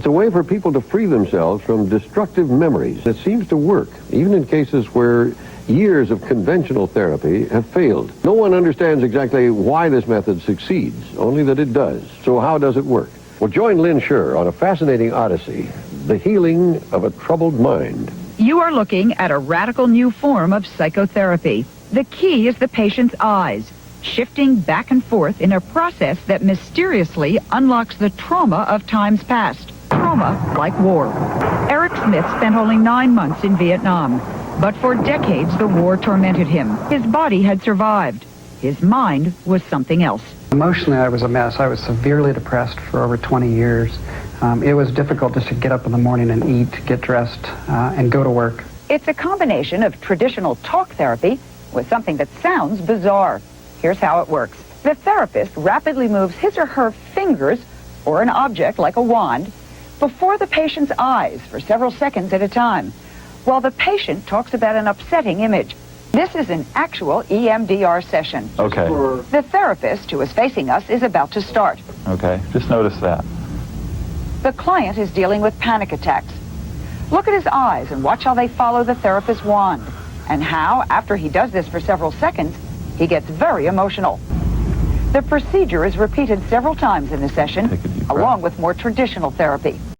It's a way for people to free themselves from destructive memories. It seems to work, even in cases where years of conventional therapy have failed. No one understands exactly why this method succeeds, only that it does. So how does it work? Well, join Lynn Scher on a fascinating odyssey, the healing of a troubled mind. You are looking at a radical new form of psychotherapy. The key is the patient's eyes, shifting back and forth in a process that mysteriously unlocks the trauma of times past. Trauma like war. Eric Smith spent only 9 months in Vietnam, but for decades the war tormented him. His body had survived. His mind was something else. Emotionally, I was a mess. I was severely depressed for over 20 years. It was difficult just to get up in the morning and eat, get dressed, and go to work. It's a combination of traditional talk therapy with something that sounds bizarre. Here's how it works. The therapist rapidly moves his or her fingers, or an object like a wand, before the patient's eyes for several seconds at a time, while the patient talks about an upsetting image. This is an actual EMDR session. Okay. The therapist who is facing us is about to start. Okay, just notice that. The client is dealing with panic attacks. Look at his eyes and watch how they follow the therapist's wand, and how, after he does this for several seconds, he gets very emotional. The procedure is repeated several times in the session, Take a deep breath. along with more traditional therapy.